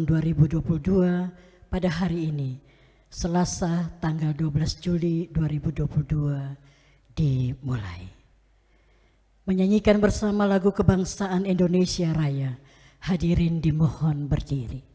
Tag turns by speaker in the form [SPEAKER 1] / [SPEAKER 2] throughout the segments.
[SPEAKER 1] 2022 pada hari ini, Selasa tanggal 12 Juli 2022 dimulai. Menyanyikan bersama lagu kebangsaan Indonesia Raya, hadirin dimohon berdiri.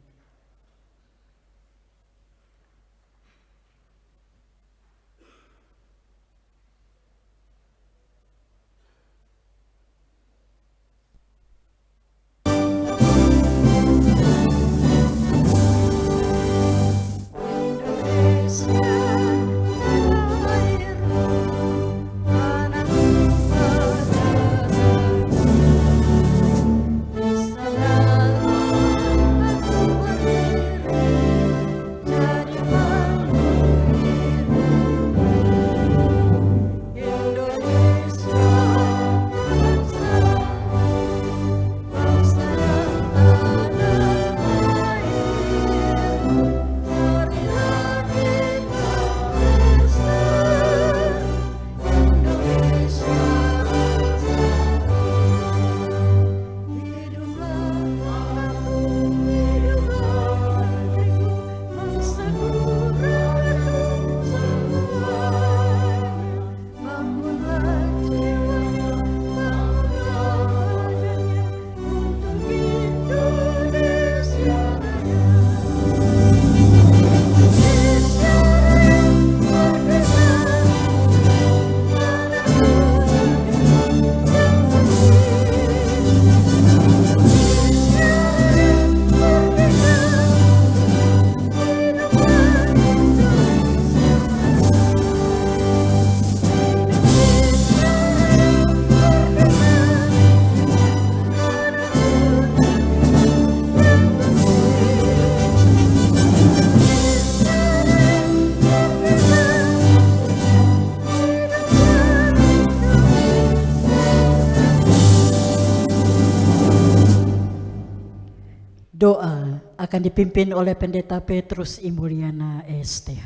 [SPEAKER 1] Doa akan dipimpin oleh Pendeta Petrus Imuliana STH.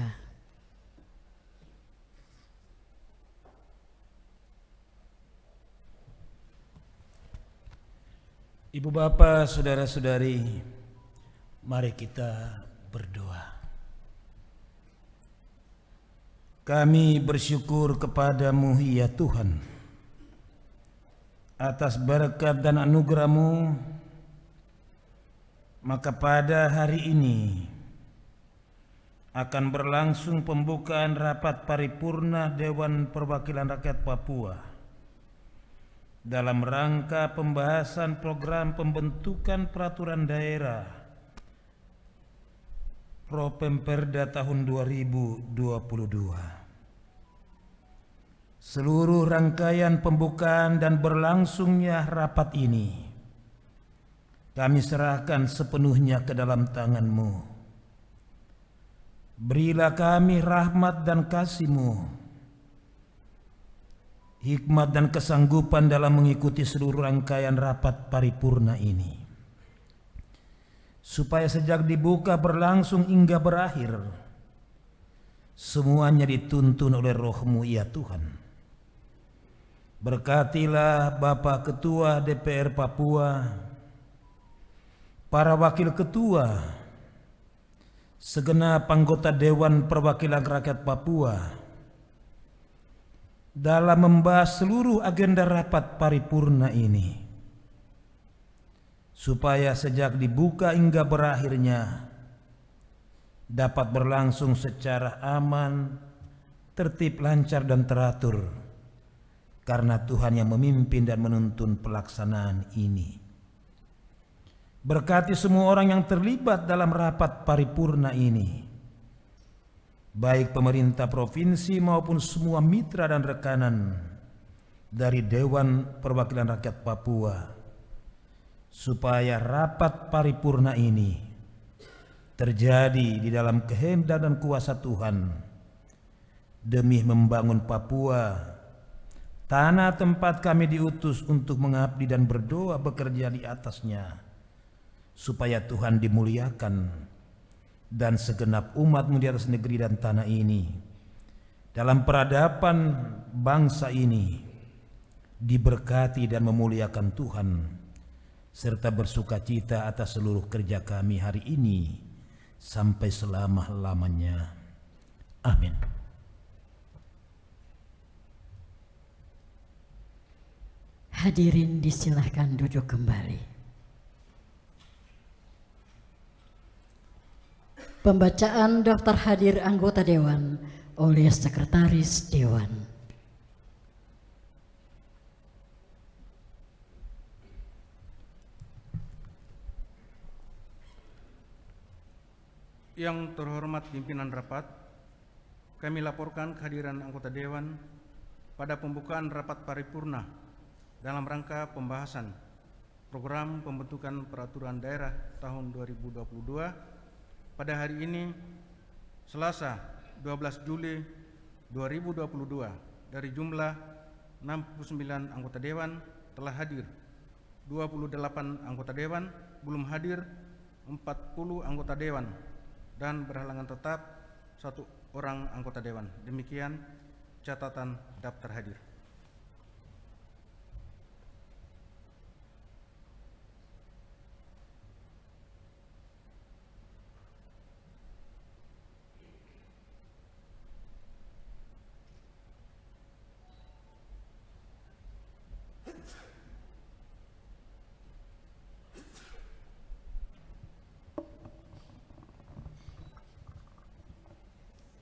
[SPEAKER 2] Ibu bapak, saudara-saudari, mari kita berdoa. Kami bersyukur kepadamu ya Tuhan, atas berkat dan anugerah-Mu. Maka pada hari ini akan berlangsung pembukaan rapat paripurna Dewan Perwakilan Rakyat Papua dalam rangka pembahasan program pembentukan peraturan daerah Propemperda tahun 2022. Seluruh rangkaian pembukaan dan berlangsungnya rapat ini kami serahkan sepenuhnya ke dalam tangan-Mu. Berilah kami rahmat dan kasih-Mu, hikmat dan kesanggupan dalam mengikuti seluruh rangkaian rapat paripurna ini, supaya sejak dibuka berlangsung hingga berakhir, semuanya dituntun oleh Roh-Mu ya Tuhan. Berkatilah Bapak Ketua DPR Papua, para wakil ketua, segenap anggota Dewan Perwakilan Rakyat Papua dalam membahas seluruh agenda rapat paripurna ini, supaya sejak dibuka hingga berakhirnya dapat berlangsung secara aman, tertib, lancar, dan teratur, karena Tuhan yang memimpin dan menuntun pelaksanaan ini. Berkati semua orang yang terlibat dalam rapat paripurna ini, baik pemerintah provinsi maupun semua mitra dan rekanan dari Dewan Perwakilan Rakyat Papua, supaya rapat paripurna ini terjadi di dalam kehendak dan kuasa Tuhan demi membangun Papua, tanah tempat kami diutus untuk mengabdi dan berdoa bekerja di atasnya, supaya Tuhan dimuliakan dan segenap umat-Mu di atas negeri dan tanah ini, dalam peradaban bangsa ini diberkati dan memuliakan Tuhan serta bersukacita atas seluruh kerja kami hari ini sampai selama-lamanya. Amin.
[SPEAKER 1] Hadirin disilahkan duduk kembali. Pembacaan daftar hadir anggota Dewan oleh Sekretaris Dewan.
[SPEAKER 3] Yang terhormat pimpinan rapat, kami laporkan kehadiran anggota Dewan pada pembukaan rapat paripurna dalam rangka pembahasan program pembentukan peraturan daerah tahun 2022 pada hari ini, Selasa 12 Juli 2022. Dari jumlah 69 anggota Dewan telah hadir 28 anggota Dewan, belum hadir 40 anggota Dewan, dan berhalangan tetap 1 orang anggota Dewan. Demikian catatan daftar hadir.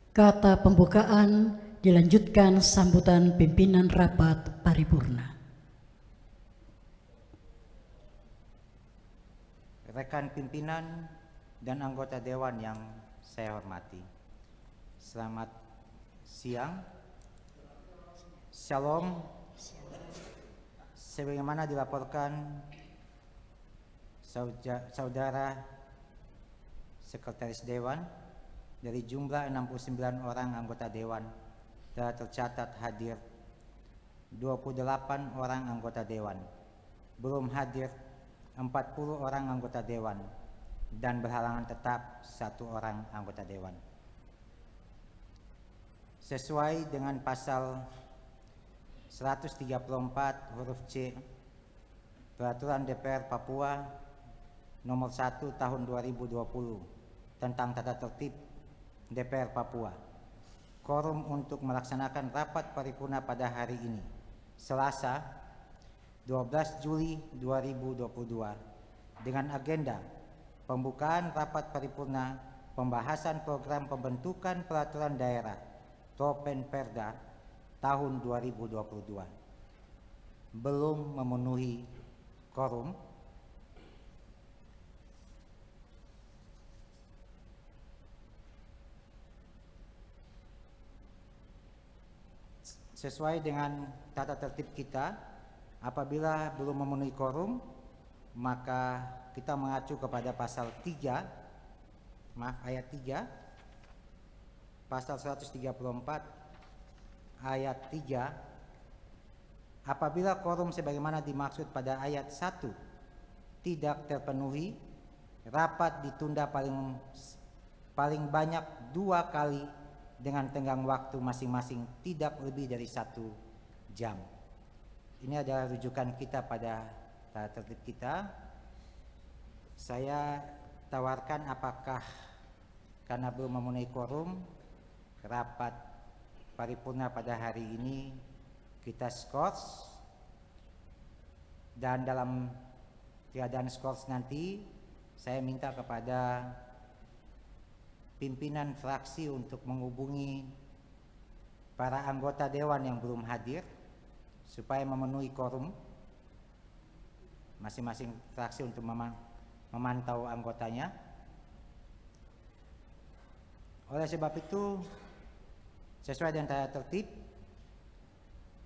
[SPEAKER 1] Kata pembukaan dilanjutkan sambutan pimpinan rapat paripurna.
[SPEAKER 4] Rekan pimpinan dan anggota Dewan yang saya hormati, selamat siang. Shalom. Sebagaimana dilaporkan saudara Sekretaris Dewan, dari jumlah 69 orang anggota Dewan telah tercatat hadir 28 orang anggota Dewan, belum hadir 40 orang anggota Dewan, dan berhalangan tetap 1 orang anggota Dewan. Sesuai dengan pasal 134 huruf C Peraturan DPR Papua nomor 1 tahun 2020 tentang tata tertib DPR Papua, quorum untuk melaksanakan rapat paripurna pada hari ini, Selasa 12 Juli 2022, dengan agenda pembukaan rapat paripurna pembahasan program pembentukan peraturan daerah Propenperda tahun 2022. Belum memenuhi quorum. Sesuai dengan tata tertib kita, apabila belum memenuhi quorum, maka kita mengacu kepada pasal 3, ayat 3, pasal 134 ayat 3. Apabila quorum sebagaimana dimaksud pada ayat 1 tidak terpenuhi, rapat ditunda paling banyak 2 kali dengan tenggang waktu masing-masing tidak lebih dari 1 jam. Ini adalah rujukan kita pada tata tertib kita. Saya tawarkan apakah karena belum memenuhi quorum, rapat paripurna pada hari ini kita skors, dan dalam keadaan skors nanti saya minta kepada pimpinan fraksi untuk menghubungi para anggota Dewan yang belum hadir supaya memenuhi quorum masing-masing fraksi untuk memantau anggotanya. Oleh sebab itu, sesuai dengan tata tertib,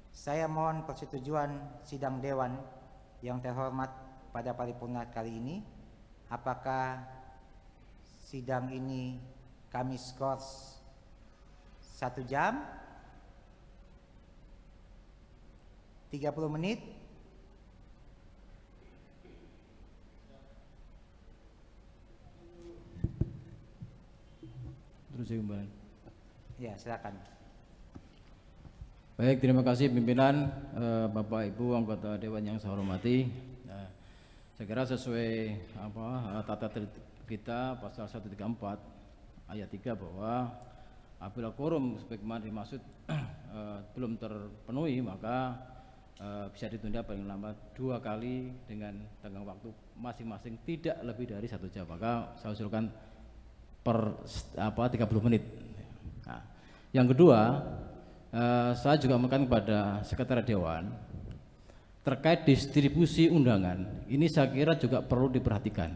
[SPEAKER 4] saya mohon persetujuan sidang Dewan yang terhormat pada paripurna kali ini. Apakah sidang ini kami skors 1 jam, 30 menit,
[SPEAKER 5] terus kembali.
[SPEAKER 4] Ya, silakan.
[SPEAKER 5] Baik, terima kasih pimpinan, Bapak Ibu anggota Dewan yang saya hormati. Nah, Saya kira sesuai tata tertib kita pasal 134 ayat 3 bahwa apabila quorum sebagaimana dimaksud belum terpenuhi, maka bisa ditunda paling lambat 2 kali dengan tenggang waktu masing-masing tidak lebih dari 1 jam. Maka saya usulkan per 30 menit. Nah, yang kedua, saya juga menekan kepada Sekretariat Dewan terkait distribusi undangan. Ini saya kira juga perlu diperhatikan.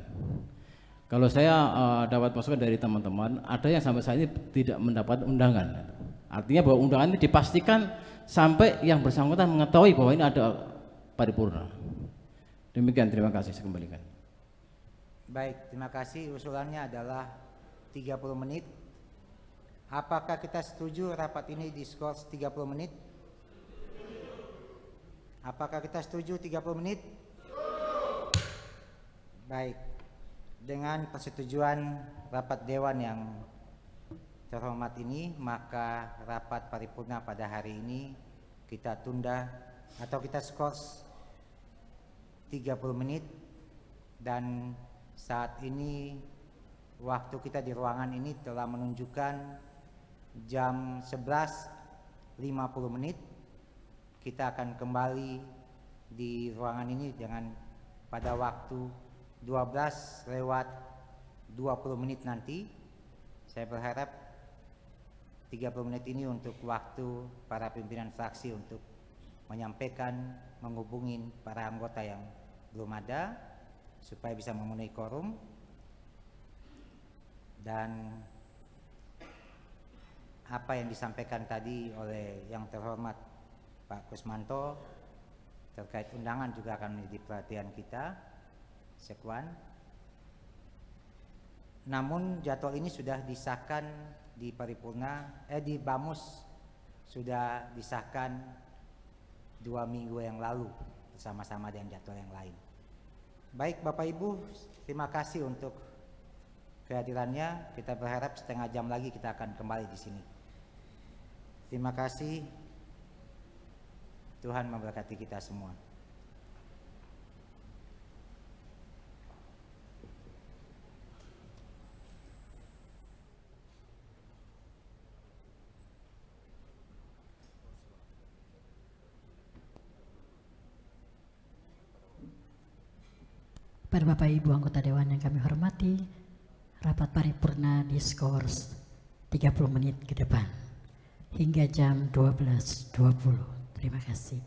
[SPEAKER 5] Kalau saya dapat masukan dari teman-teman, ada yang sampai saat ini tidak mendapat undangan. Artinya bahwa undangan ini dipastikan sampai yang bersangkutan mengetahui bahwa ini ada paripurna. Demikian, terima kasih, saya kembalikan.
[SPEAKER 4] Baik, terima kasih. Usulannya adalah 30 menit. Apakah kita setuju rapat ini diskors 30 menit? Apakah kita setuju 30 menit? Baik. Dengan persetujuan rapat dewan yang terhormat ini, maka rapat paripurna pada hari ini kita tunda atau kita skors 30 menit, dan saat ini waktu kita di ruangan ini telah menunjukkan jam 11.50 menit. Kita akan kembali di ruangan ini dengan pada waktu 12:20 menit nanti. Saya berharap 30 menit ini untuk waktu para pimpinan fraksi untuk menyampaikan, menghubungi para anggota yang belum ada supaya bisa memenuhi quorum. Dan apa yang disampaikan tadi oleh yang terhormat Pak Kusmanto terkait undangan juga akan menjadi perhatian kita, Sekwan. Namun jadwal ini sudah disahkan di paripurna, di Bamus sudah disahkan 2 minggu yang lalu bersama-sama dengan jadwal yang lain. Baik Bapak Ibu, terima kasih untuk kehadirannya. Kita berharap setengah jam lagi kita akan kembali di sini. Terima kasih. Tuhan memberkati kita semua.
[SPEAKER 1] Para Bapak Ibu anggota Dewan yang kami hormati, rapat paripurna diskors 30 menit ke depan hingga jam 12.20. Terima kasih.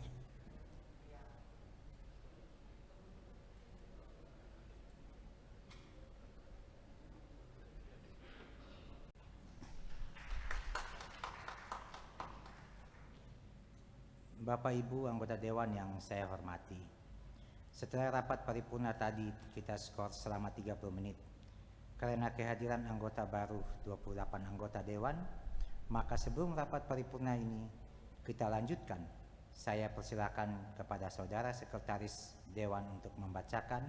[SPEAKER 4] Bapak Ibu anggota Dewan yang saya hormati, setelah rapat paripurna tadi kita skor selama 30 menit. Karena kehadiran anggota baru 28 anggota Dewan, maka sebelum rapat paripurna ini kita lanjutkan, saya persilakan kepada saudara Sekretaris Dewan untuk membacakan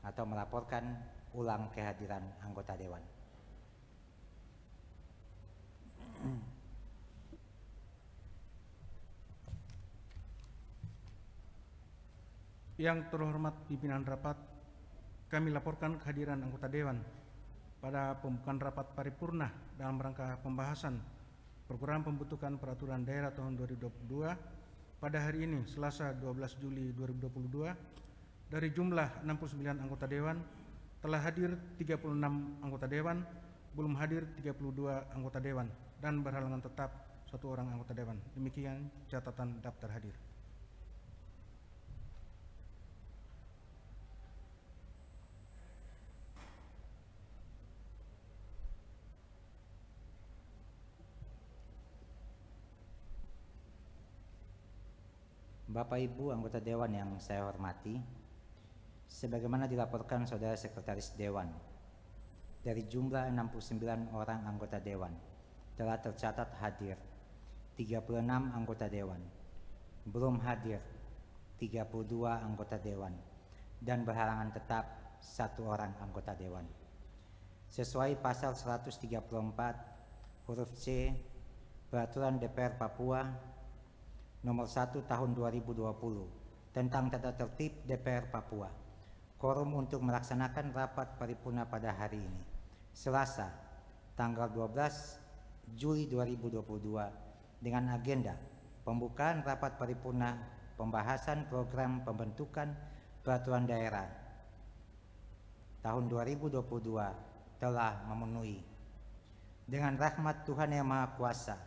[SPEAKER 4] atau melaporkan ulang kehadiran anggota Dewan.
[SPEAKER 3] Yang terhormat pimpinan rapat, kami laporkan kehadiran anggota Dewan pada pembukaan rapat paripurna dalam rangka pembahasan program pembentukan peraturan daerah tahun 2022 pada hari ini, Selasa 12 Juli 2022. Dari jumlah 69 anggota Dewan, telah hadir 36 anggota Dewan, belum hadir 32 anggota Dewan, dan berhalangan tetap 1 orang anggota Dewan. Demikian catatan daftar hadir.
[SPEAKER 4] Bapak Ibu anggota Dewan yang saya hormati, sebagaimana dilaporkan Saudara Sekretaris Dewan, dari jumlah 69 orang anggota Dewan telah tercatat hadir 36 anggota Dewan, belum hadir 32 anggota Dewan, dan berhalangan tetap 1 orang anggota Dewan. Sesuai pasal 134 huruf C Peraturan DPR Papua Nomor 1 Tahun 2020 tentang tata tertib DPR Papua, quorum untuk melaksanakan rapat paripurna pada hari ini, Selasa, tanggal 12 Juli 2022, dengan agenda pembukaan rapat paripurna pembahasan program pembentukan peraturan daerah tahun 2022 telah memenuhi. Dengan rahmat Tuhan Yang Maha Kuasa,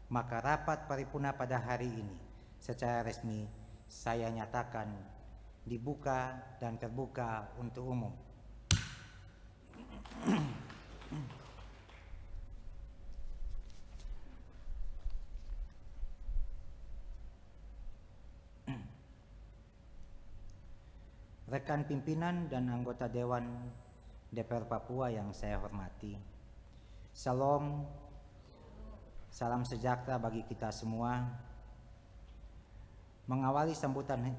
[SPEAKER 4] maka rapat paripurna pada hari ini secara resmi saya nyatakan dibuka dan terbuka untuk umum. Rekan pimpinan dan anggota Dewan DPR Papua yang saya hormati, Salam, salam sejahtera bagi kita semua. Mengawali sambutan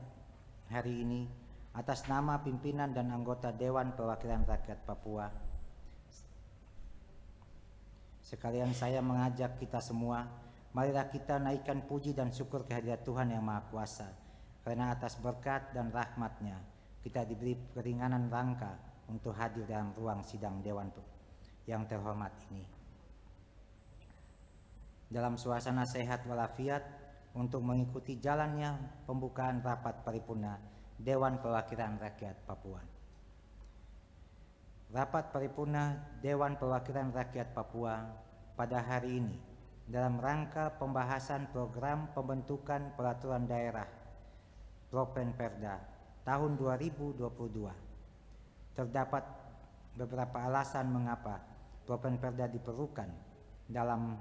[SPEAKER 4] hari ini atas nama pimpinan dan anggota Dewan Perwakilan Rakyat Papua, sekalian saya mengajak kita semua, marilah kita naikkan puji dan syukur kehadirat Tuhan Yang Maha Kuasa, karena atas berkat dan rahmat-Nya kita diberi keringanan rangka untuk hadir dalam ruang sidang Dewan yang terhormat ini. Dalam suasana sehat walafiat, untuk mengikuti jalannya pembukaan rapat paripurna Dewan Perwakilan Rakyat Papua. Rapat paripurna Dewan Perwakilan Rakyat Papua pada hari ini dalam rangka pembahasan program pembentukan peraturan daerah Propenperda tahun 2022. Terdapat beberapa alasan mengapa Propenperda diperlukan dalam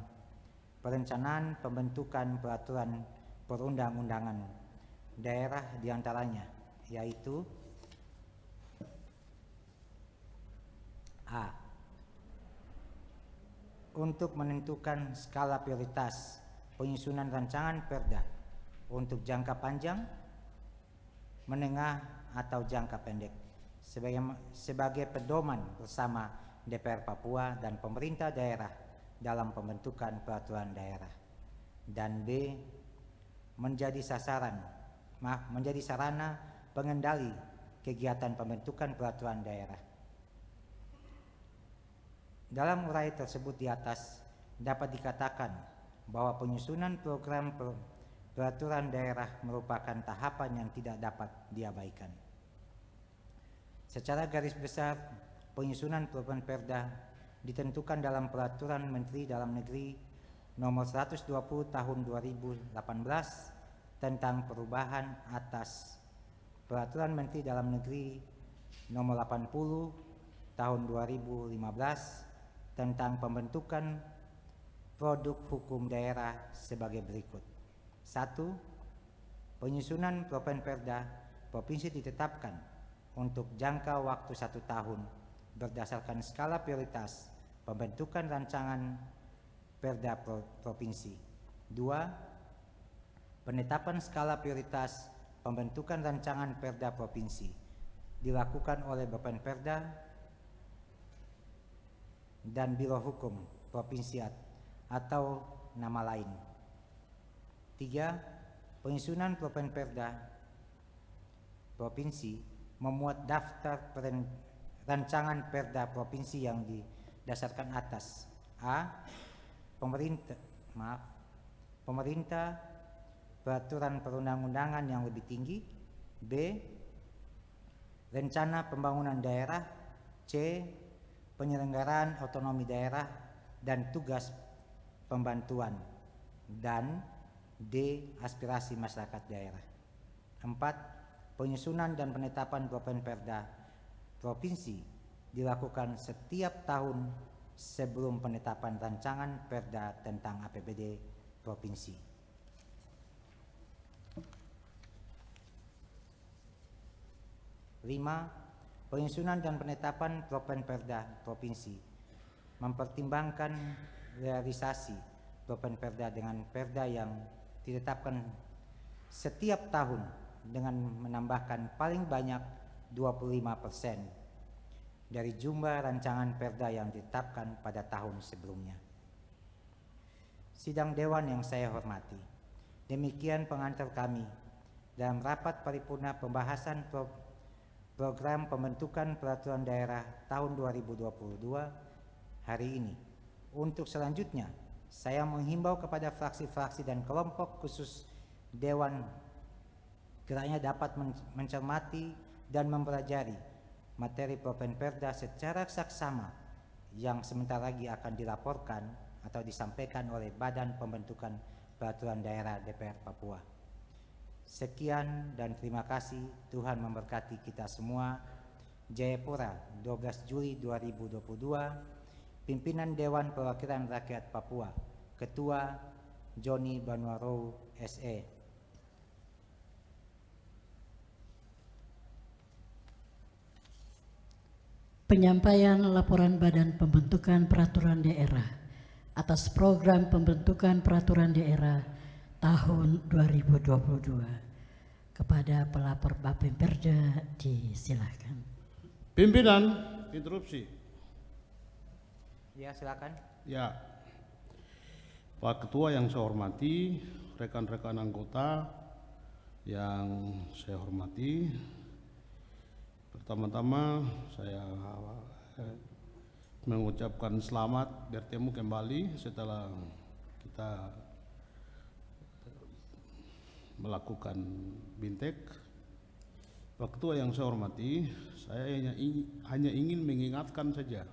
[SPEAKER 4] perencanaan pembentukan peraturan perundang-undangan daerah, diantaranya yaitu A. Untuk menentukan skala prioritas penyusunan rancangan perda untuk jangka panjang, menengah atau jangka pendek sebagai pedoman bersama DPR Papua dan pemerintah daerah dalam pembentukan peraturan daerah. Dan B. Menjadi sarana pengendali kegiatan pembentukan peraturan daerah. Dalam uraian tersebut di atas dapat dikatakan bahwa penyusunan program peraturan daerah merupakan tahapan yang tidak dapat diabaikan. Secara garis besar, penyusunan Propenperda ditentukan dalam Peraturan Menteri Dalam Negeri Nomor 120 Tahun 2018 tentang perubahan atas Peraturan Menteri Dalam Negeri Nomor 80 Tahun 2015 tentang pembentukan produk hukum daerah sebagai berikut. 1. Penyusunan Propenperda provinsi ditetapkan untuk jangka waktu 1 tahun berdasarkan skala prioritas pembentukan rancangan perda provinsi. 2. Penetapan skala prioritas pembentukan rancangan perda provinsi dilakukan oleh Bapenperda dan Biro Hukum Provinsi atau nama lain. 3. Penyusunan Propenperda provinsi memuat daftar rancangan perda provinsi yang didasarkan atas A. Pemerintah peraturan perundang-undangan yang lebih tinggi. B. Rencana pembangunan daerah. C. Penyelenggaraan otonomi daerah dan tugas pembantuan. Dan D. Aspirasi masyarakat daerah. 4. Penyusunan dan penetapan Propenperda provinsi dilakukan setiap tahun sebelum penetapan rancangan perda tentang APBD provinsi. 5. Penyusunan dan penetapan Propenperda provinsi mempertimbangkan realisasi Propenperda dengan perda yang ditetapkan setiap tahun dengan menambahkan paling banyak 25% dari jumlah rancangan perda yang ditetapkan pada tahun sebelumnya. Sidang Dewan yang saya hormati, demikian pengantar kami dalam rapat paripurna pembahasan program pembentukan peraturan daerah tahun 2022 hari ini. Untuk selanjutnya, saya menghimbau kepada fraksi-fraksi dan kelompok khusus Dewan kiranya dapat mencermati dan mempelajari materi Propenperda secara saksama yang sebentar lagi akan dilaporkan atau disampaikan oleh Badan Pembentukan Peraturan Daerah DPR Papua. Sekian dan terima kasih. Tuhan memberkati kita semua. Jayapura, 12 Juli 2022. Pimpinan Dewan Perwakilan Rakyat Papua, Ketua Joni Banuarou SE.
[SPEAKER 1] Penyampaian laporan Badan Pembentukan Peraturan Daerah atas program pembentukan peraturan daerah tahun 2022. Kepada pelapor Bapemperda disilakan.
[SPEAKER 6] Pimpinan, interupsi.
[SPEAKER 4] Ya, silakan.
[SPEAKER 6] Ya, Pak Ketua yang saya hormati, rekan-rekan anggota yang saya hormati, pertama-tama saya mengucapkan selamat bertemu kembali setelah kita melakukan bintek. Pak Ketua yang saya hormati, saya hanya ingin mengingatkan saja,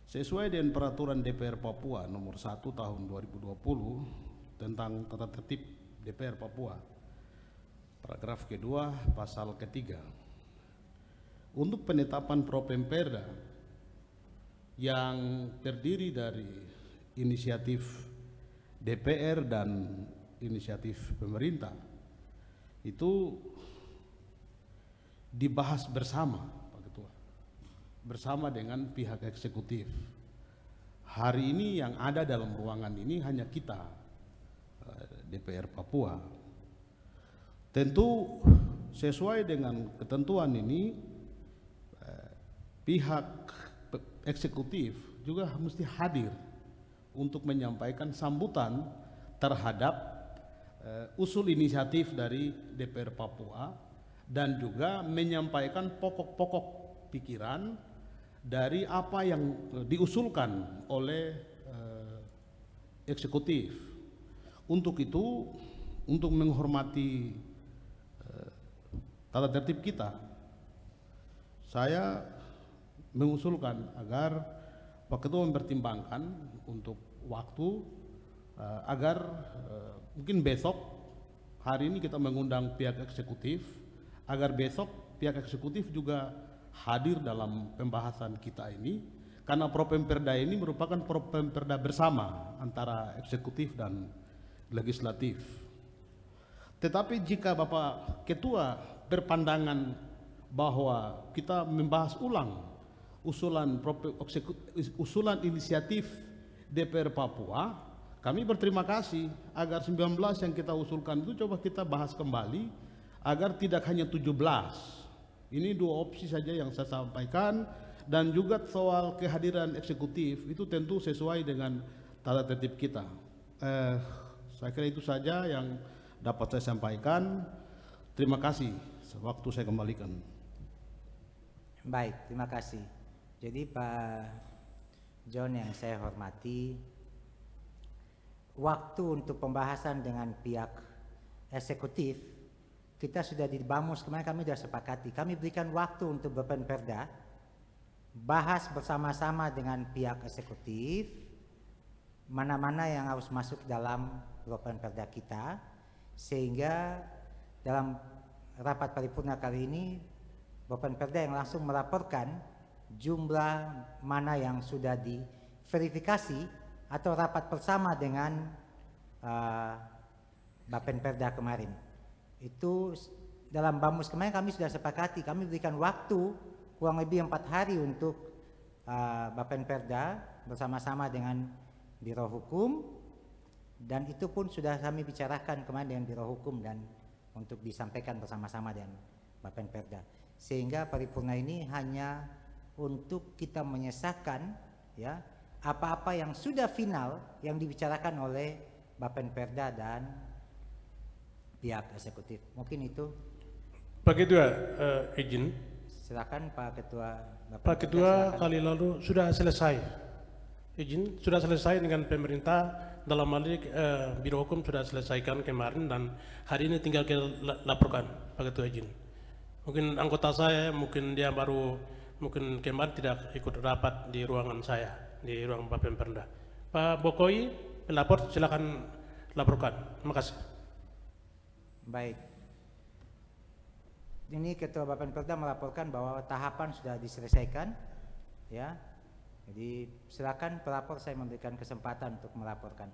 [SPEAKER 6] sesuai dengan peraturan DPR Papua nomor 1 tahun 2020 tentang tata tertib DPR Papua, paragraf kedua pasal ketiga, untuk penetapan Propemperda yang terdiri dari inisiatif DPR dan inisiatif pemerintah itu dibahas bersama, Pak Ketua, bersama dengan pihak eksekutif. Hari ini yang ada dalam ruangan ini hanya kita, DPR Papua. Tentu sesuai dengan ketentuan ini, pihak eksekutif juga mesti hadir untuk menyampaikan sambutan terhadap usul inisiatif dari DPR Papua dan juga menyampaikan pokok-pokok pikiran dari apa yang diusulkan oleh eksekutif. Untuk itu, untuk menghormati tata tertib kita, saya mengusulkan agar Pak Ketua mempertimbangkan untuk waktu agar mungkin besok, hari ini kita mengundang pihak eksekutif, agar besok pihak eksekutif juga hadir dalam pembahasan kita ini, karena Propemperda ini merupakan Propemperda bersama antara eksekutif dan legislatif. Tetapi jika Bapak Ketua berpandangan bahwa kita membahas ulang usulan inisiatif DPR Papua, kami berterima kasih agar 19 yang kita usulkan itu coba kita bahas kembali agar tidak hanya 17. Ini dua opsi saja yang saya sampaikan, dan juga soal kehadiran eksekutif itu tentu sesuai dengan tata tertib kita. Saya kira itu saja yang dapat saya sampaikan. Terima kasih. Waktu saya kembalikan.
[SPEAKER 4] Baik, terima kasih. Jadi Pak John yang saya hormati, waktu untuk pembahasan dengan pihak eksekutif kita sudah di Bamus kemarin, kami sudah sepakati, kami berikan waktu untuk Propemperda, bahas bersama-sama dengan pihak eksekutif mana-mana yang harus masuk dalam Propemperda kita, sehingga dalam rapat paripurna kali ini Propemperda yang langsung melaporkan jumlah mana yang sudah diverifikasi atau rapat bersama dengan Bapemperda kemarin. Itu dalam Bamus kemarin kami sudah sepakati, kami berikan waktu kurang lebih 4 hari untuk Bapemperda bersama-sama dengan Biro Hukum, dan itu pun sudah kami bicarakan kemarin dengan Biro Hukum dan untuk disampaikan bersama-sama dengan Bapemperda, sehingga paripurna ini hanya untuk kita menyesahkan ya apa-apa yang sudah final yang dibicarakan oleh Bapemperda dan pihak eksekutif. Mungkin itu
[SPEAKER 7] Pak Ketua, izin.
[SPEAKER 4] Silakan Pak Ketua.
[SPEAKER 7] Pak Ketua,
[SPEAKER 4] silakan.
[SPEAKER 7] kali lalu sudah selesai. Izin, sudah selesai dengan pemerintah. Dalam hal ini Biro Hukum sudah selesaikan kemarin dan hari ini tinggal kita laporkan. Pak Ketua, izin. Mungkin anggota saya, mungkin dia baru, mungkin kemarin tidak ikut rapat di ruangan saya, di ruang Bapak Pemperda. Pak Bokoi, pelapor, silakan laporkan. Terima kasih.
[SPEAKER 4] Baik. Ini Ketua Bapemperda melaporkan bahwa tahapan sudah diselesaikan, ya. Jadi silakan pelapor, saya memberikan kesempatan untuk melaporkan.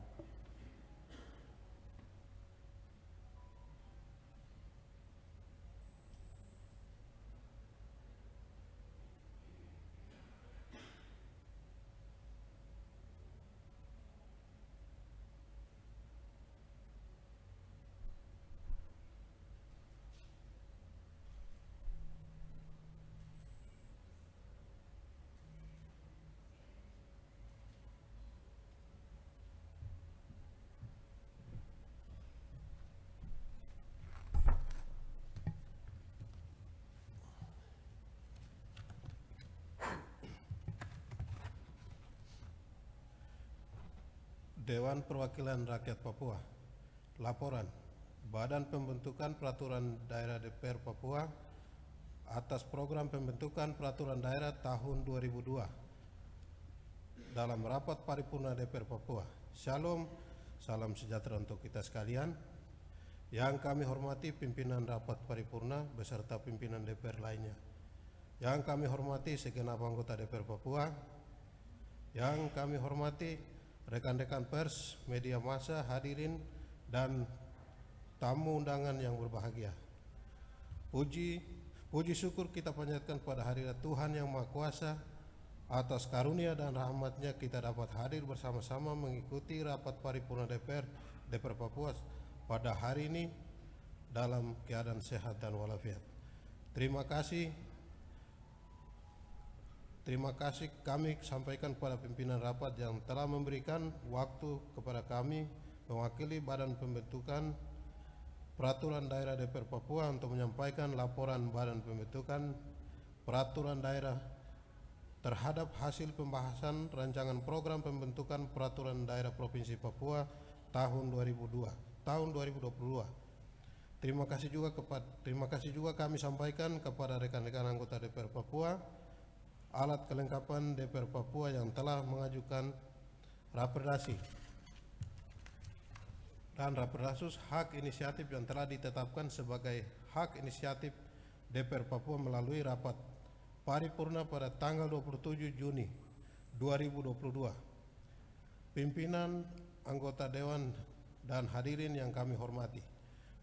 [SPEAKER 8] Dewan Perwakilan Rakyat Papua. Laporan Badan Pembentukan Peraturan Daerah DPR Papua atas program pembentukan peraturan daerah tahun 2002 dalam rapat paripurna DPR Papua. Shalom, salam sejahtera untuk kita sekalian. Yang kami hormati pimpinan rapat paripurna beserta pimpinan DPR lainnya. Yang kami hormati segenap anggota DPR Papua. Yang kami hormati rekan-rekan pers, media massa, hadirin, dan tamu undangan yang berbahagia. Puji syukur kita panjatkan pada hadirat Tuhan Yang Maha Kuasa atas karunia dan rahmatnya kita dapat hadir bersama-sama mengikuti rapat paripurna DPR Papua pada hari ini dalam keadaan sehat dan walafiat. Terima kasih kami sampaikan kepada pimpinan rapat yang telah memberikan waktu kepada kami mewakili Badan Pembentukan Peraturan Daerah DPR Papua untuk menyampaikan laporan Badan Pembentukan Peraturan Daerah terhadap hasil pembahasan rancangan program pembentukan Peraturan Daerah Provinsi Papua tahun 2022. Terima kasih juga kami sampaikan kepada rekan-rekan anggota DPR Papua alat kelengkapan DPR Papua yang telah mengajukan raperdasi dan raperdasus hak inisiatif yang telah ditetapkan sebagai hak inisiatif DPR Papua melalui rapat paripurna pada tanggal 27 Juni 2022. Pimpinan, anggota Dewan, dan hadirin yang kami hormati.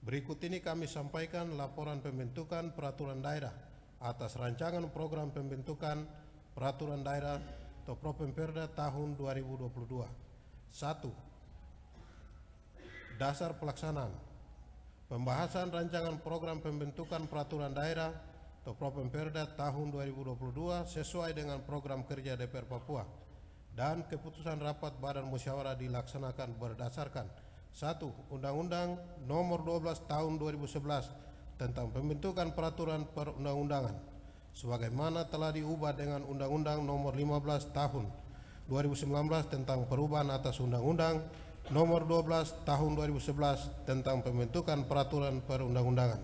[SPEAKER 8] Berikut ini kami sampaikan laporan pembentukan peraturan daerah atas rancangan program pembentukan peraturan daerah atau Propemperda tahun 2022. 1. Dasar pelaksanaan. Pembahasan rancangan program pembentukan peraturan daerah atau Propemperda tahun 2022 sesuai dengan program kerja DPR Papua dan keputusan rapat Badan Musyawarah dilaksanakan berdasarkan 1. Undang-Undang Nomor 12 Tahun 2011 tentang pembentukan peraturan perundang-undangan sebagaimana telah diubah dengan Undang-Undang Nomor 15 Tahun 2019 tentang perubahan atas Undang-Undang Nomor 12 Tahun 2011 tentang pembentukan peraturan perundang-undangan.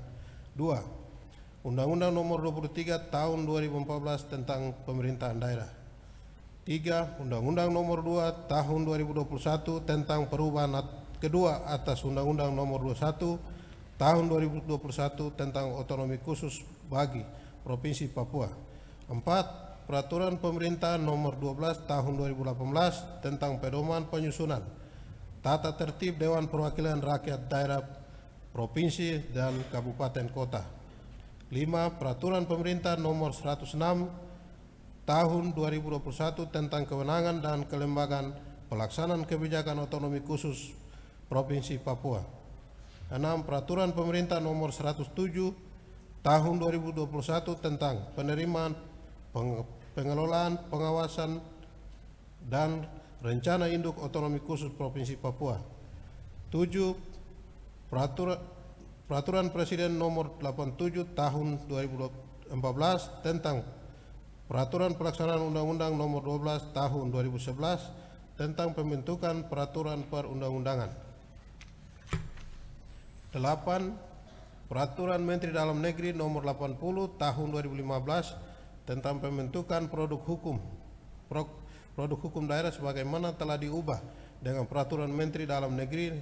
[SPEAKER 8] 2. Undang-Undang Nomor 23 Tahun 2014 tentang pemerintahan daerah. 3. Undang-Undang Nomor 2 Tahun 2021 tentang perubahan kedua atas Undang-Undang Nomor 21 Tahun 2021 tentang otonomi khusus bagi Provinsi Papua. 4. Peraturan Pemerintahan Nomor 12 Tahun 2018 tentang pedoman penyusunan tata tertib Dewan Perwakilan Rakyat Daerah Provinsi dan Kabupaten Kota. 5. Peraturan Pemerintah Nomor 106 Tahun 2021 tentang kewenangan dan kelembagaan pelaksanaan kebijakan otonomi khusus Provinsi Papua. 6. Peraturan Pemerintah Nomor 107 Tahun 2021 tentang penerimaan, pengelolaan, pengawasan, dan rencana induk otonomi khusus Provinsi Papua. 7. Peraturan Presiden nomor 87 tahun 2014 tentang Peraturan Pelaksanaan Undang-Undang nomor 12 tahun 2011 tentang pembentukan peraturan perundang-undangan. 8. Peraturan Menteri Dalam Negeri nomor 80 tahun 2015 tentang pembentukan produk hukum daerah sebagaimana telah diubah dengan Peraturan Menteri Dalam Negeri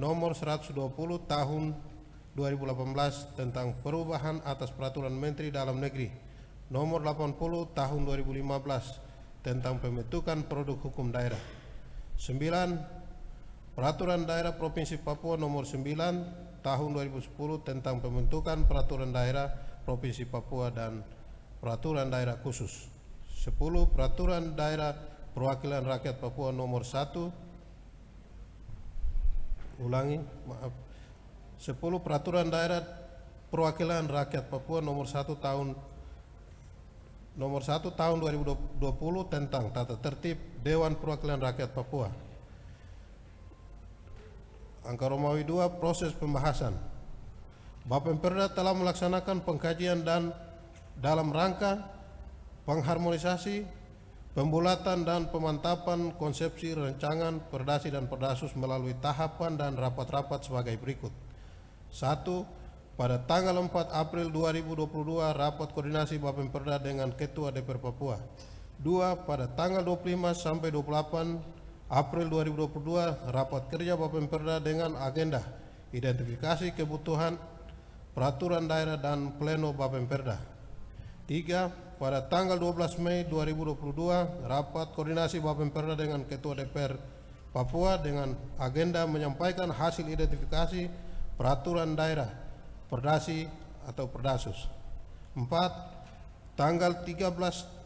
[SPEAKER 8] nomor 120 tahun 2018 tentang perubahan atas Peraturan Menteri Dalam Negeri nomor 80 tahun 2015 tentang pembentukan produk hukum daerah. 9. Peraturan Daerah Provinsi Papua nomor 9 tahun 2010 tentang pembentukan peraturan daerah Provinsi Papua dan peraturan daerah khusus. 10. Peraturan Daerah Perwakilan Rakyat Papua nomor 10 Peraturan Daerah Perwakilan Rakyat Papua nomor 1 tahun 2020 tentang tata tertib Dewan Perwakilan Rakyat Papua. Angka Romawi 2 proses pembahasan. Bapemperda telah melaksanakan pengkajian dan dalam rangka pengharmonisasi, pembulatan dan pemantapan konsepsi rancangan perdasi dan perdasus melalui tahapan dan rapat-rapat sebagai berikut. 1. Pada tanggal 4 April 2022 rapat koordinasi Bapemperda dengan Ketua DPR Papua. 2. Pada tanggal 25 sampai 28 April 2022 rapat kerja Bapemperda dengan agenda identifikasi kebutuhan peraturan daerah dan pleno Bapemperda. 3. Pada tanggal 12 Mei 2022 rapat koordinasi Bapemperda dengan Ketua DPR Papua dengan agenda menyampaikan hasil identifikasi peraturan daerah perdasi atau perdasus. 4.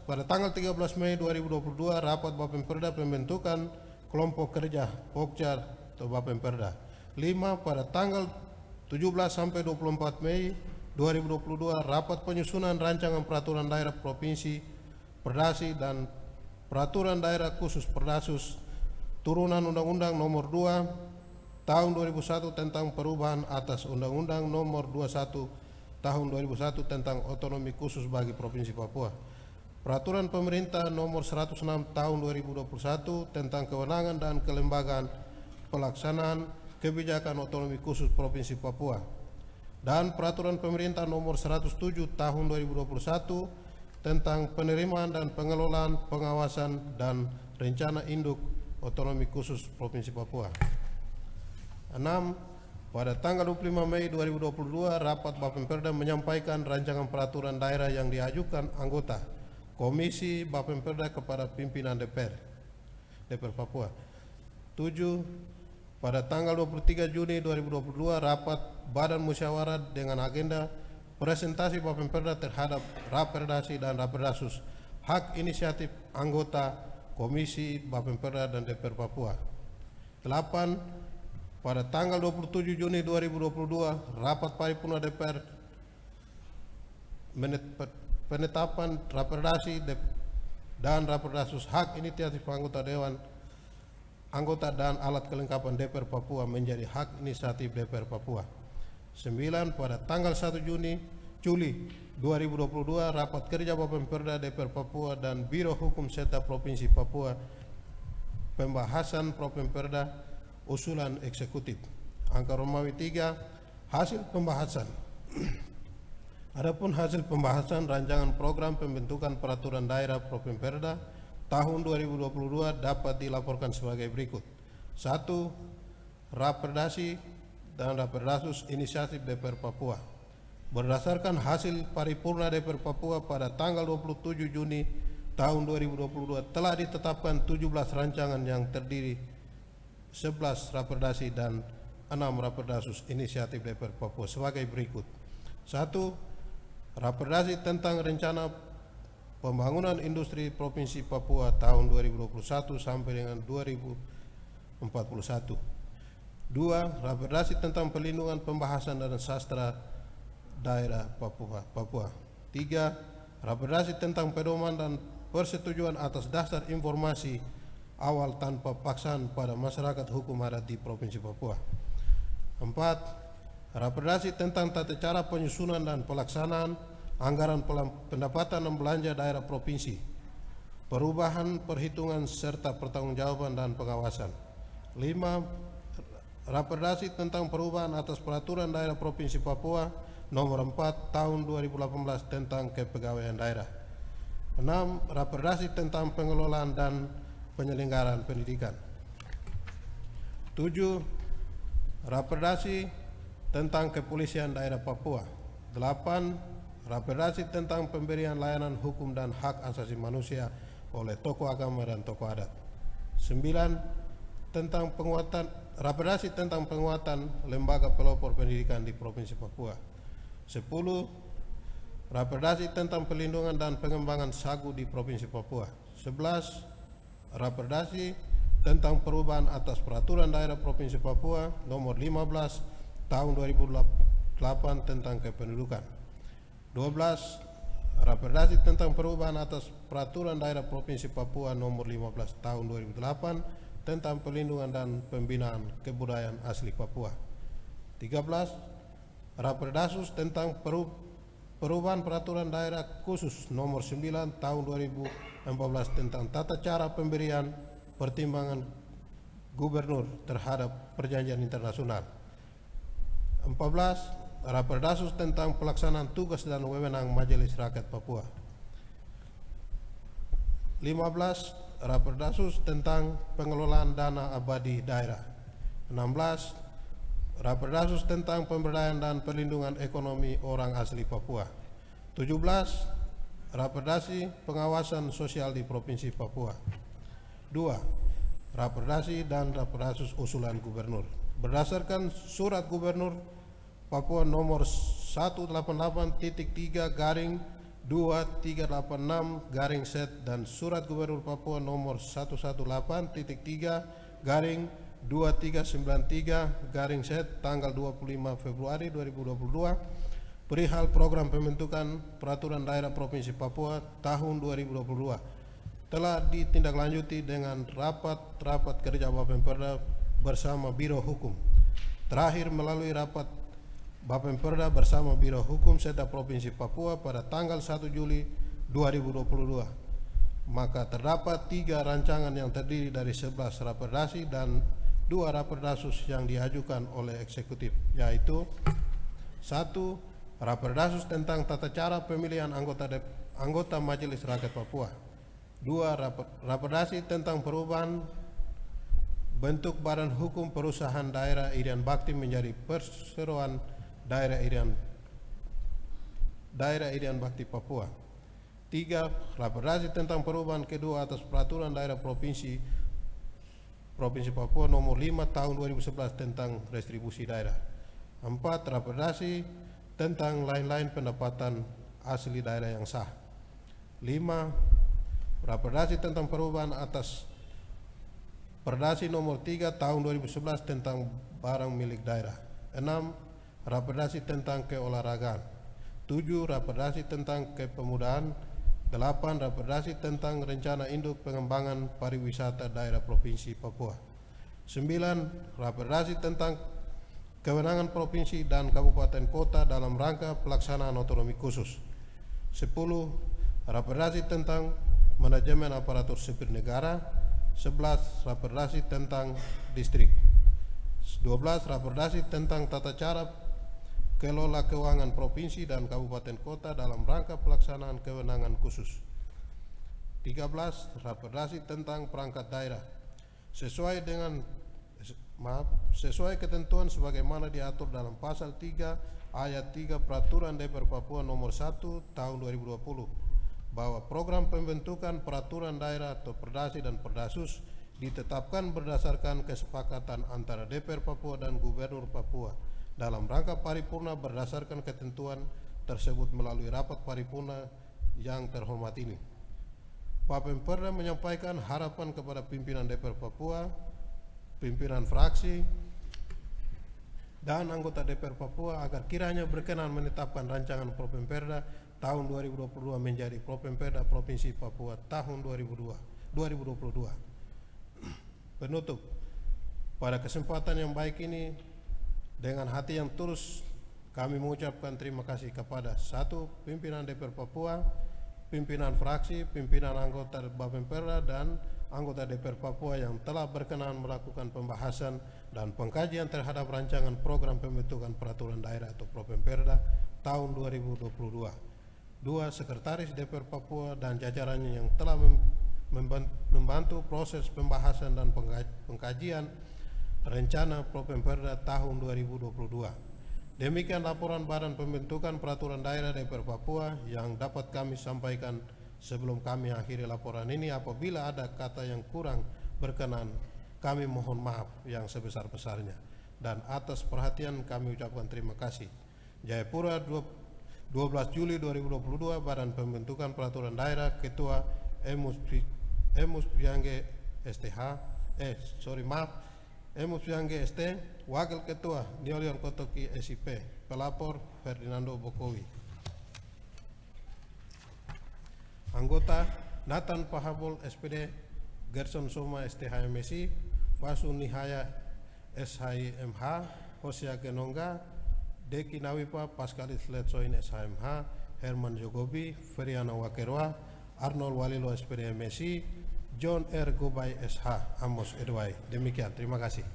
[SPEAKER 8] Pada tanggal 13 Mei 2022 rapat Bapemperda pembentukan kelompok kerja Pokja atau Bapemperda. 5. Pada tanggal 17 sampai 24 Mei 2022 rapat penyusunan rancangan peraturan daerah provinsi perdasi dan peraturan daerah khusus perdasus turunan Undang-Undang nomor 2 tahun 2001 tentang perubahan atas Undang-Undang nomor 21 tahun 2001 tentang otonomi khusus bagi Provinsi Papua. Peraturan Pemerintah nomor 106 tahun 2021 tentang kewenangan dan kelembagaan pelaksanaan kebijakan otonomi khusus Provinsi Papua. Dan Peraturan Pemerintah nomor 107 tahun 2021 tentang penerimaan dan pengelolaan pengawasan dan rencana induk otonomi khusus Provinsi Papua. 6. Pada tanggal 25 Mei 2022 rapat Bapemperda menyampaikan rancangan peraturan daerah yang diajukan anggota Komisi Bapemperda kepada pimpinan DPR Papua. 7. Pada tanggal 23 Juni 2022 rapat Badan Musyawarah dengan agenda presentasi Bapemperda terhadap Raperdasi dan Raperdasus hak inisiatif anggota Komisi Bapemperda dan DPR Papua. 8. Pada tanggal 27 Juni 2022 rapat paripurna DPR penetapan Raperdasi dan Raperdasus hak inisiatif anggota Dewan anggota dan alat kelengkapan DPR Papua menjadi hak inisiatif DPR Papua. 9. Pada tanggal 1 Juli 2022 rapat kerja Bapemperda DPR Papua dan Biro Hukum serta Provinsi Papua pembahasan Propemperda usulan eksekutif. Angka Romawi 3 hasil pembahasan. Adapun hasil pembahasan rancangan program pembentukan peraturan daerah Propemperda tahun 2022 dapat dilaporkan sebagai berikut. 1. Raperdasi dan Raperdasus inisiatif DPR Papua. Berdasarkan hasil paripurna DPR Papua pada tanggal 27 Juni tahun 2022 telah ditetapkan 17 rancangan yang terdiri 11 Raperdasi dan 6 Raperdasus inisiatif DPR Papua sebagai berikut. 1. Raperdasi tentang rencana pembangunan industri Provinsi Papua tahun 2021 sampai dengan 2041. 2. Raperdasi tentang pelindungan pembahasan dan sastra daerah Papua. 3. Raperdasi tentang pedoman dan persetujuan atas dasar informasi awal tanpa paksaan pada masyarakat hukum adat di Provinsi Papua. 4. Rapordasi tentang tata cara penyusunan dan pelaksanaan anggaran pendapatan dan belanja daerah provinsi, perubahan perhitungan serta pertanggungjawaban dan pengawasan. 5. Rapordasi tentang perubahan atas peraturan daerah Provinsi Papua nomor 4 tahun 2018 tentang kepegawaian daerah. 6. Rapordasi tentang pengelolaan dan penyelenggaraan pendidikan. 7. Rapordasi tentang kepolisian daerah Papua. 8. Rapordasi tentang pemberian layanan hukum dan hak asasi manusia oleh tokoh agama dan tokoh adat. 9. Tentang rapordasi tentang penguatan lembaga pelopor pendidikan di Provinsi Papua. 10. Rapordasi tentang pelindungan dan pengembangan sagu di Provinsi Papua. 11. Rapordasi tentang perubahan atas peraturan daerah Provinsi Papua nomor 15 tahun 2008 tentang kependudukan. 12. Rapordasi tentang perubahan atas peraturan daerah Provinsi Papua nomor 15 tahun 2008 tentang pelindungan dan pembinaan kebudayaan asli Papua. 13. Raperdasus tentang perubahan peraturan daerah khusus nomor 9 tahun 2014 tentang tata cara pemberian pertimbangan gubernur terhadap perjanjian internasional. 14. Raperdasus tentang pelaksanaan tugas dan wewenang Majelis Rakyat Papua. 15. Raperdasus tentang pengelolaan dana abadi daerah. 16. Raperdasus tentang pemberdayaan dan perlindungan ekonomi orang asli Papua. 17. Rapordasi pengawasan sosial di Provinsi Papua. 2. Rapordasi dan raperdasus usulan gubernur. Berdasarkan surat gubernur Papua nomor 188-2-386-set dan surat gubernur Papua nomor 118-23-2393-set tanggal 25 Februari 2022 perihal program pembentukan peraturan daerah Provinsi Papua tahun 2022 telah ditindaklanjuti dengan rapat kerja Bapemperda bersama Biro Hukum. Terakhir melalui rapat Bapemperda bersama Biro Hukum Setda Provinsi Papua pada tanggal 1 Juli 2022. Maka terdapat 3 rancangan yang terdiri dari 11 rapordasi dan 2 raperdasus yang diajukan oleh eksekutif, yaitu 1. Raperdasus tentang tata cara pemilihan anggota Majelis Rakyat Papua. 2. Rapordasi tentang perubahan bentuk badan hukum perusahaan daerah Irian Bakti menjadi perseroan daerah Irian Bakti Papua. 3. Rapordasi tentang perubahan kedua atas peraturan daerah Provinsi Papua nomor 5 tahun 2011 tentang restribusi daerah. 4. Rapordasi tentang lain-lain pendapatan asli daerah yang sah. 5. Rapordasi tentang perubahan atas Perdasi nomor 3 tahun 2011 tentang barang milik daerah. 6. Rapordasi tentang keolahragaan. 7. Rapordasi tentang kepemudaan. 8. Rapordasi tentang rencana induk pengembangan pariwisata daerah Provinsi Papua. 9. Rapordasi tentang kewenangan provinsi dan kabupaten kota dalam rangka pelaksanaan otonomi khusus. 10. Rapordasi tentang manajemen aparatur sipil negara. 11. Rapordasi tentang distrik. 12. Rapordasi tentang tata cara kelola keuangan provinsi dan kabupaten kota dalam rangka pelaksanaan kewenangan khusus. 13. Rapordasi tentang perangkat daerah sesuai ketentuan sebagaimana diatur dalam pasal 3 ayat 3 Peraturan DPR Papua nomor 1 tahun 2020 bahwa program pembentukan peraturan daerah atau Perdasi dan Perdasus ditetapkan berdasarkan kesepakatan antara DPR Papua dan Gubernur Papua dalam rangka paripurna berdasarkan ketentuan tersebut melalui rapat paripurna yang terhormat ini. Bapemperda menyampaikan harapan kepada pimpinan DPR Papua, pimpinan fraksi, dan anggota DPR Papua agar kiranya berkenan menetapkan rancangan Propemperda tahun 2022 menjadi Propemperda Provinsi Papua tahun 2022. Penutup, pada kesempatan yang baik ini Dengan hati yang tulus kami mengucapkan terima kasih kepada 1. Pimpinan DPR Papua, pimpinan fraksi, pimpinan anggota Bapemperda dan anggota DPR Papua yang telah berkenan melakukan pembahasan dan pengkajian terhadap rancangan program pembentukan peraturan daerah atau Propemperda tahun 2022. 2. Sekretaris DPR Papua dan jajarannya yang telah membantu proses pembahasan dan pengkajian rencana Propemperda tahun 2022. Demikian laporan Badan Pembentukan Peraturan Daerah DPR Papua yang dapat kami sampaikan. Sebelum kami akhiri laporan ini, apabila ada kata yang kurang berkenan, kami mohon maaf yang sebesar-besarnya. Dan atas perhatian kami ucapkan terima kasih. Jayapura, 12 Juli 2022, Badan Pembentukan Peraturan Daerah, Ketua Emus Piangge ST, Wakil Ketua Niolion Kotoki SIP, pelapor Ferdinando Bokowi. Anggota Nathan Pahabol SPD, Gerson Soma STHMSI, Fasu Nihaya SHMH, Hosea Genongga, Deki Nawipa, Paskalis Letsoin SHMH, Herman Jogobi, Feriana Wakerwa, Arnold Walilo SPD MSI, John R. Gobay SH, Amos Edwai. Demikian, terima kasih.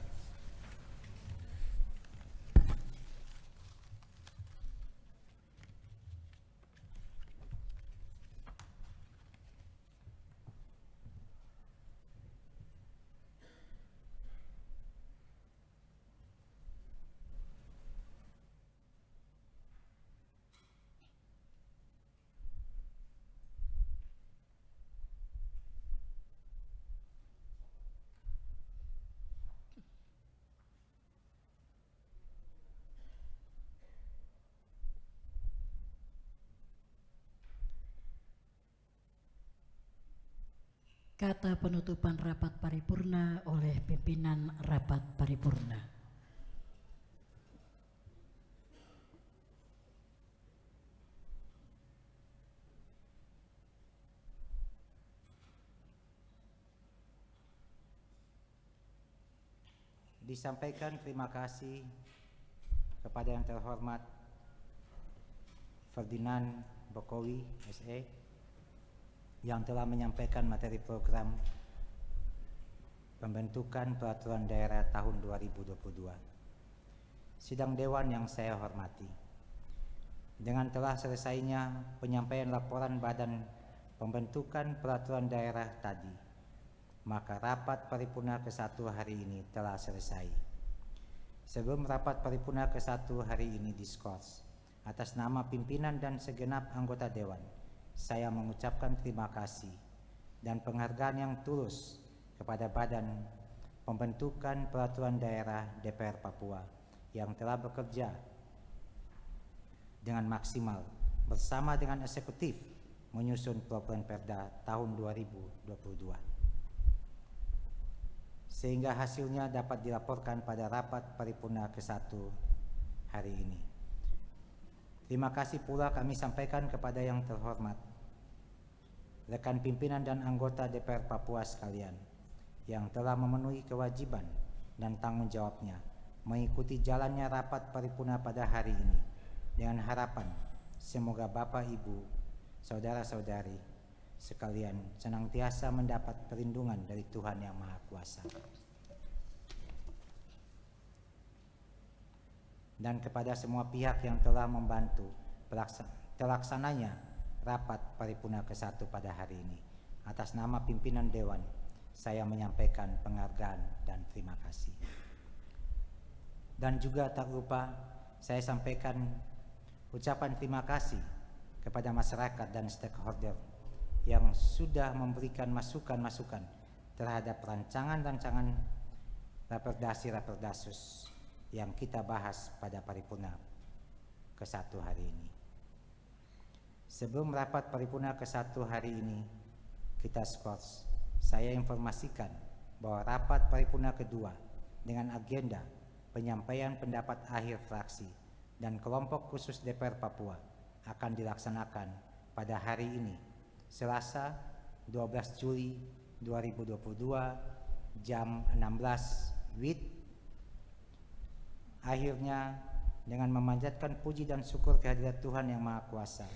[SPEAKER 1] Kata penutupan rapat paripurna oleh pimpinan rapat paripurna.
[SPEAKER 4] Disampaikan terima kasih kepada yang terhormat Ferdinand Bokowi SE yang telah menyampaikan materi program pembentukan peraturan daerah tahun 2022. Sidang Dewan yang saya hormati, dengan telah selesainya penyampaian laporan Badan Pembentukan Peraturan Daerah tadi, maka rapat paripurna ke-1 hari ini telah selesai. Sebelum rapat paripurna ke-1 hari ini diskors, atas nama pimpinan dan segenap anggota Dewan, saya mengucapkan terima kasih dan penghargaan yang tulus kepada Badan Pembentukan Peraturan Daerah DPR Papua yang telah bekerja dengan maksimal bersama dengan eksekutif menyusun Propemperda tahun 2022, sehingga hasilnya dapat dilaporkan pada rapat paripurna ke-1 hari ini. Terima kasih pula kami sampaikan kepada yang terhormat rekan pimpinan dan anggota DPR Papua sekalian yang telah memenuhi kewajiban dan tanggung jawabnya mengikuti jalannya rapat paripurna pada hari ini, dengan harapan semoga Bapak, Ibu, Saudara-saudari sekalian senantiasa mendapat perlindungan dari Tuhan Yang Maha Kuasa. Dan kepada semua pihak yang telah membantu terlaksananya rapat paripurna ke-1 pada hari ini, atas nama pimpinan Dewan, saya menyampaikan penghargaan dan terima kasih. Dan juga tak lupa saya sampaikan ucapan terima kasih kepada masyarakat dan stakeholder yang sudah memberikan masukan-masukan terhadap rancangan-rancangan raperdasus yang kita bahas pada paripurna ke-1 hari ini. Sebelum rapat paripurna ke-1 hari ini kita skors, saya informasikan bahwa rapat paripurna kedua dengan agenda penyampaian pendapat akhir fraksi dan kelompok khusus DPR Papua akan dilaksanakan pada hari ini, Selasa 12 Juli 2022 jam 16 WIB Akhirnya dengan memanjatkan puji dan syukur kehadirat Tuhan yang Maha Kuasa,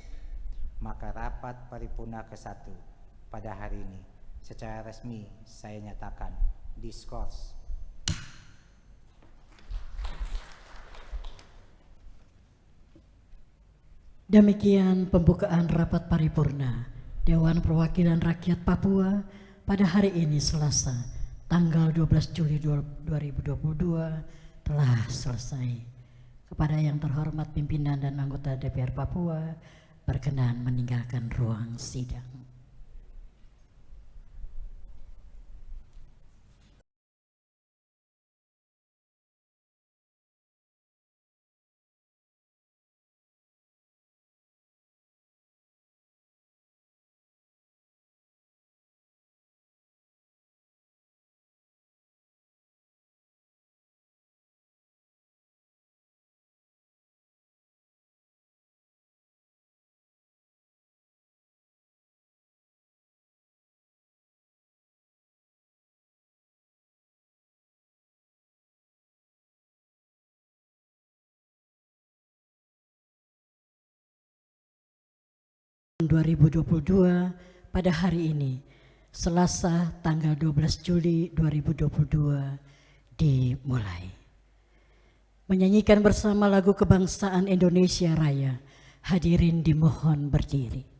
[SPEAKER 4] maka rapat paripurna ke-1 pada hari ini secara resmi saya nyatakan diskors.
[SPEAKER 1] Demikian pembukaan rapat paripurna Dewan Perwakilan Rakyat Papua pada hari ini Selasa tanggal 12 Juli 2022 telah selesai. Kepada yang terhormat pimpinan dan anggota DPR Papua berkenan meninggalkan ruang sidang. Tahun 2022 pada hari ini Selasa tanggal 12 Juli 2022 dimulai. Menyanyikan bersama lagu kebangsaan Indonesia Raya, hadirin dimohon berdiri.